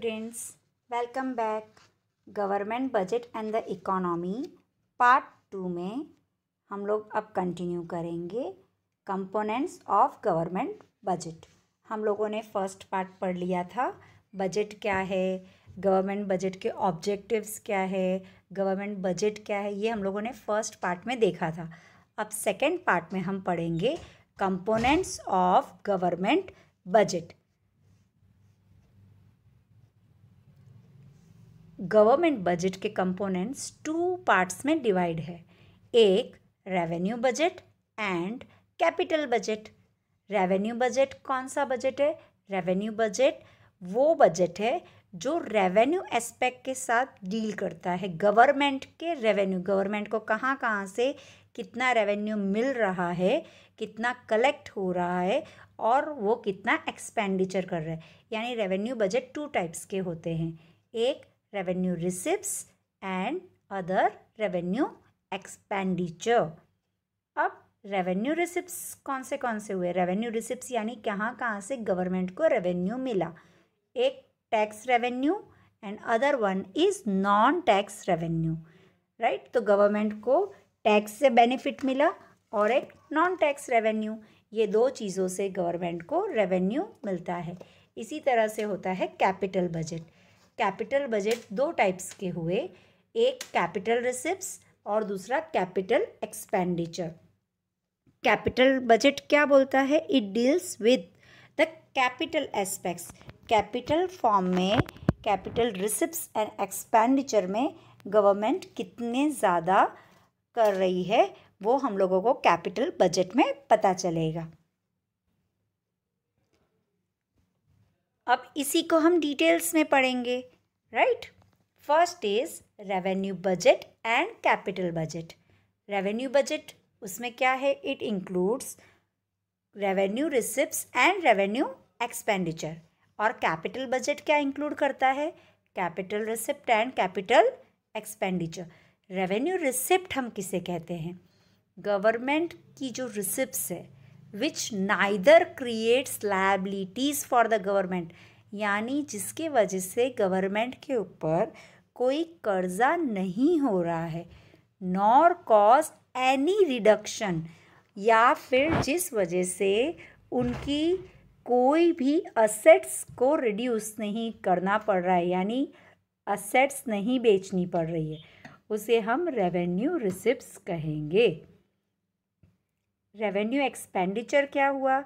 Students, welcome back. Government budget and the economy part 2 में हम लोग अब कंटिन्यू करेंगे कंपोनेंट्स ऑफ गवर्नमेंट बजट। हम लोगों ने फर्स्ट पार्ट पढ़ लिया था, बजट क्या है, गवर्नमेंट बजट के ऑब्जेक्टिव्स क्या है, गवर्नमेंट बजट क्या है, ये हम लोगों ने फर्स्ट पार्ट में देखा था। अब सेकेंड पार्ट में हम पढ़ेंगे components of government budget. Government budget के कंपोनेंट्स 2 पार्ट्स में डिवाइड है, एक revenue budget and capital budget. Revenue budget कौन सा बजट है? रेवेन्यू बजट वो बजट है जो रेवेन्यू एस्पेक्ट के साथ डील करता है। गवर्नमेंट के रेवेन्यू, गवर्नमेंट को कहाँ कहाँ से कितना रेवेन्यू मिल रहा है, कितना कलेक्ट हो रहा है और वो कितना एक्सपेंडिचर कर रहा है। यानी रेवेन्यू बजट 2 टाइप्स के होते हैं, एक revenue receipts and other revenue expenditure. अब रेवेन्यू रिसिप्ट्स कौन से हुए? रेवेन्यू रिसिप्ट्स यानी कहाँ से गवर्नमेंट को रेवेन्यू मिला। एक tax revenue and other one is non tax revenue, right. तो गवर्नमेंट को टैक्स से बेनिफिट मिला और एक नॉन टैक्स रेवेन्यू, ये 2 चीज़ों से गवर्नमेंट को रेवेन्यू मिलता है। इसी तरह से होता है capital budget. Capital budget 2 types के हुए, एक कैपिटल रिसिप्ट्स और दूसरा कैपिटल एक्सपेंडिचर। कैपिटल बजट क्या बोलता है? It deals with the capital aspects. Capital form में कैपिटल रिसिप्ट्स एंड एक्सपेंडिचर में गवर्नमेंट कितने ज़्यादा कर रही है वो हम लोगों को कैपिटल बजट में पता चलेगा। अब इसी को हम डिटेल्स में पढ़ेंगे, right. First is revenue budget and capital budget. Revenue budget उसमें क्या है? It includes revenue receipts and revenue expenditure. और कैपिटल बजट क्या इंक्लूड करता है? Capital receipt and capital expenditure. Revenue receipt हम किसे कहते हैं? गवर्नमेंट की जो रिसिप्ट्स है which neither creates liabilities for the government, यानी जिसके वजह से गवर्नमेंट के ऊपर कोई कर्जा नहीं हो रहा है, nor cause any reduction, या फिर जिस वजह से उनकी कोई भी असेट्स को रिड्यूस नहीं करना पड़ रहा है, यानी असेट्स नहीं बेचनी पड़ रही है, उसे हम रेवेन्यू रिसिप्ट्स कहेंगे। रेवेन्यू एक्सपेंडिचर क्या हुआ?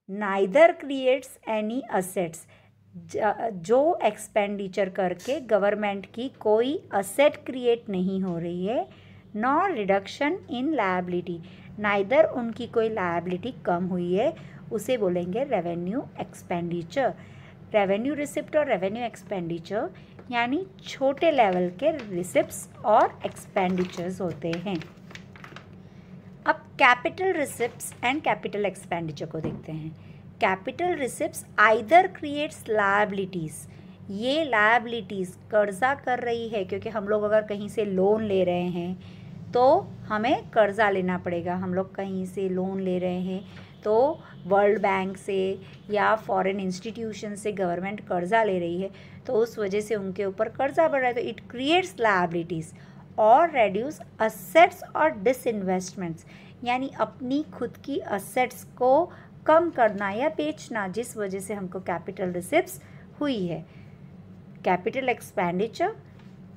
नाइदर क्रिएट्स एनी असेट्स, जो एक्सपेंडिचर करके गवर्नमेंट की कोई असेट क्रिएट नहीं हो रही है, nor reduction in liability, neither उनकी कोई लायबिलिटी कम हुई है, उसे बोलेंगे रेवेन्यू एक्सपेंडिचर। रेवेन्यू रिसिप्ट और रेवेन्यू एक्सपेंडिचर यानी छोटे लेवल के रिसिप्ट्स और एक्सपेंडिचर्स होते हैं। अब capital receipts and capital expenditure को देखते हैं। Capital receipts either creates liabilities, ये लायबिलिटीज़ कर्जा कर रही है, क्योंकि हम लोग अगर कहीं से लोन ले रहे हैं तो हमें कर्जा लेना पड़ेगा। हम लोग कहीं से लोन ले रहे हैं तो वर्ल्ड बैंक से या फॉरेन इंस्टीट्यूशन से गवर्नमेंट कर्जा ले रही है, तो उस वजह से उनके ऊपर कर्जा बढ़ रहा है, तो इट क्रिएट्स लायबिलिटीज़ और रेड्यूस असेट्स और डिसइन्वेस्टमेंट्स, यानी अपनी खुद की असेट्स को कम करना या बेचना, जिस वजह से हमको कैपिटल रिसिप्ट्स हुई है। Capital expenditure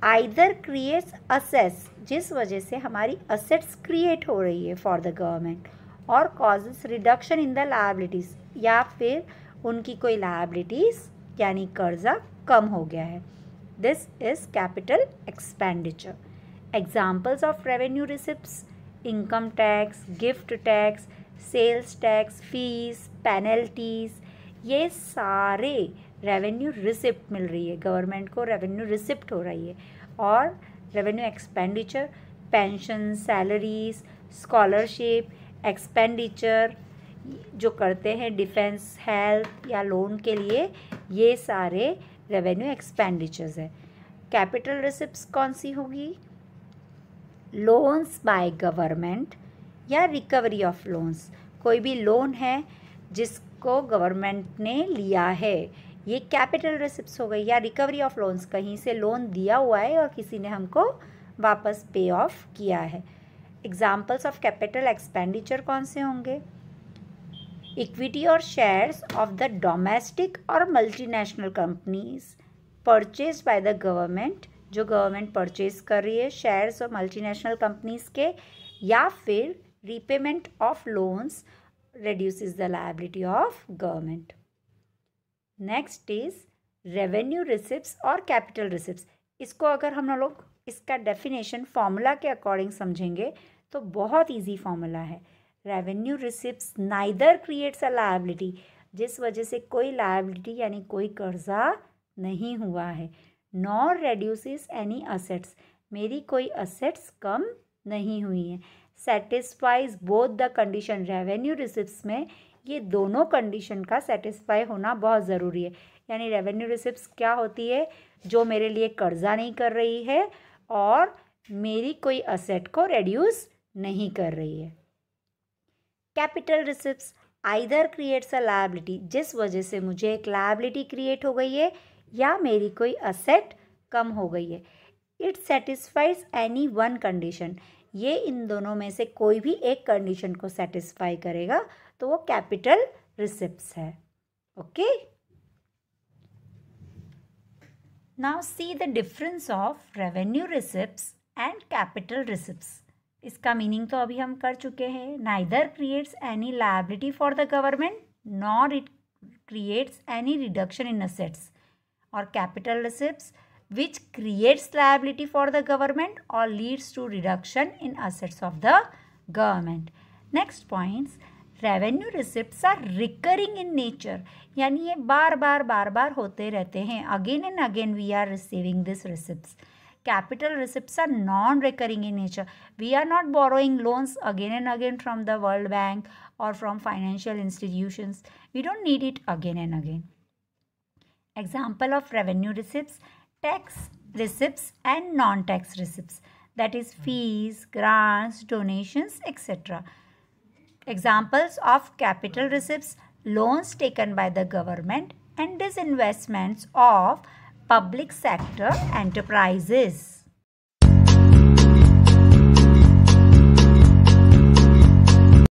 either creates assets, जिस वजह से हमारी असेट्स क्रिएट हो रही है फॉर द गवर्नमेंट, और causes reduction in the liabilities, या फिर उनकी कोई लायबिलिटीज़ यानी कर्जा कम हो गया है। This is capital expenditure. Examples of revenue receipts: income tax, gift tax, sales tax, fees, penalties, ये सारे रेवेन्यू रिसिप्ट मिल रही है, गवर्नमेंट को रेवेन्यू रिसिप्ट हो रही है। और revenue expenditure pension, salaries, scholarship, expenditure जो करते हैं डिफेंस, हेल्थ या लोन के लिए, ये सारे रेवेन्यू एक्सपेंडिचर्स है। कैपिटल रिसिप्ट्स कौन सी होगी? लोन्स बाय गवर्नमेंट या रिकवरी ऑफ लोन्स। कोई भी लोन है जिसको गवर्नमेंट ने लिया है ये कैपिटल रिसिप्ट्स हो गई, या रिकवरी ऑफ लोन्स, कहीं से लोन दिया हुआ है और किसी ने हमको वापस पे ऑफ किया है। एग्जाम्पल्स ऑफ कैपिटल एक्सपेंडिचर कौन से होंगे? इक्विटी और शेयर्स ऑफ द डोमेस्टिक और multinational companies purchase by the government, जो गवर्नमेंट परचेज कर रही है शेयर्स और मल्टीनेशनल कंपनीज के, या फिर repayment of loans reduces the liability of government. Next is revenue receipts और कैपिटल रिसिप्ट्स। इसको अगर हम लोग इसका डेफिनेशन फॉर्मूला के अकॉर्डिंग समझेंगे तो बहुत इजी फॉर्मूला है। Revenue receipts neither creates a liability, जिस वजह से कोई लायबिलिटी यानी कोई कर्जा नहीं हुआ है, नॉर रेड्यूसेस एनी असेट्स, मेरी कोई असेट्स कम नहीं हुई है, satisfies both the condition. Revenue receipts में ये दोनों कंडीशन का सेटिस्फाई होना बहुत ज़रूरी है। यानी रेवेन्यू रिसिप्ट्स क्या होती है? जो मेरे लिए कर्जा नहीं कर रही है और मेरी कोई असेट को रेड्यूस नहीं कर रही है। Capital receipts either creates a liability, जिस वजह से मुझे एक लायबिलिटी क्रिएट हो गई है या मेरी कोई असेट कम हो गई है। It satisfies any one condition, ये इन दोनों में से कोई भी एक कंडीशन को सेटिस्फाई करेगा तो वो कैपिटल रिसिप्ट्स है। Okay, now see the difference of revenue receipts and capital receipts. इसका मीनिंग तो अभी हम कर चुके हैं। Neither creates any liability for the government nor it creates any reduction in assets, और capital receipts which creates liability for the government or leads to reduction in assets of the government. Next points, revenue receipts are recurring in nature, यानी ये बार बार होते रहते हैं। Again and again we are receiving these receipts. Capital receipts are non-recurring in nature. We are not borrowing loans again and again from the World Bank or from financial institutions. We don't need it again and again. Example of revenue receipts: tax receipts and non-tax receipts, that is fees, grants, donations, etc. Examples of capital receipts: loans taken by the government and disinvestments of public sector enterprises.